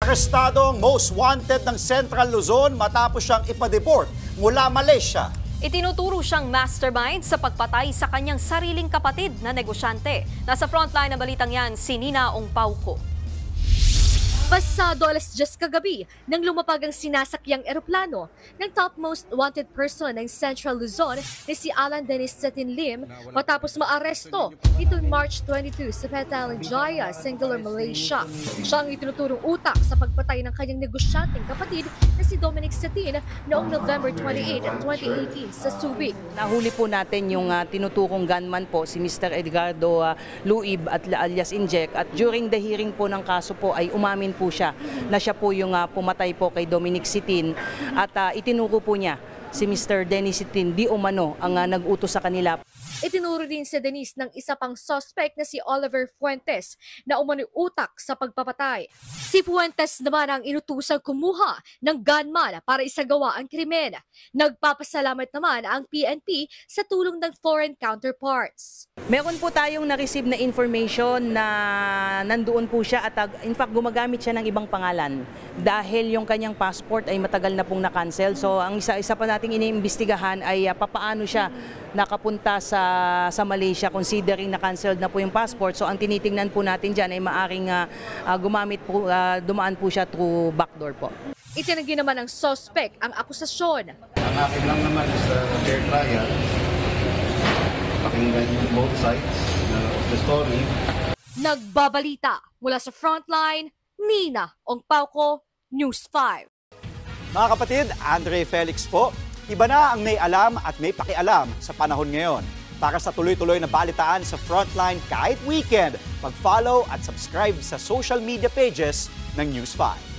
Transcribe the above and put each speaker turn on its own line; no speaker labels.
Arestado ang most wanted ng Central Luzon matapos siyang ipa-deport mula Malaysia.
Itinuturo siyang mastermind sa pagpatay sa kanyang sariling kapatid na negosyante. Nasa frontline ng balitang yan, si Nina Ongpauco.
Pasado alas 10 kagabi nang lumapag ang sinasakyang eroplano ng top most wanted person ng Central Luzon na si Alan Dennis Satin Lim matapos maaresto nitong March 22 sa Petaling Jaya, Singular, Malaysia. Siya ang itinuturong utak sa pagpatay ng kanyang negosyanteng kapatid na si Dominic Satin noong November 28, 2018 sa Subic.
Nahuli po natin yung tinuturong gunman po, si Mr. Edgardo Luib at alias Injek, at during the hearing po ng kaso po ay umamin po siya na siya po yung pumatay po kay Dominic Satin at itinuro po niya si Mr. Dennis Satin di umano ang nag-utos sa kanila.
Itinuro din si Denise ng isa pang suspect na si Oliver Fuentes na umano'y utak sa pagpapatay. Si Fuentes naman ang inutusang kumuha ng gunman para isagawa ang krimen. Nagpapasalamat naman ang PNP sa tulong ng foreign counterparts.
Meron po tayong na-receive na information na nandoon po siya at in fact gumagamit siya ng ibang pangalan dahil yung kanyang passport ay matagal na pong na-cancel. So ang isa pa nating iniimbestigahan ay papaano siya nakapunta sa Malaysia considering na-cancelled na po yung passport. So ang tinitingnan po natin dyan ay maaring dumaan po siya through backdoor po.
Itinanggi naman ng suspect ang akusasyon.
Ang akin lang naman is fair trial. Pakinggan yung both sides of the story.
Nagbabalita mula sa frontline, Nina Ongpauco, News 5.
Mga kapatid, Andre Felix po. Iba na ang may alam at may pakialam sa panahon ngayon. Para sa tuloy-tuloy na balitaan sa Frontline kahit weekend, mag-follow at subscribe sa social media pages ng News 5.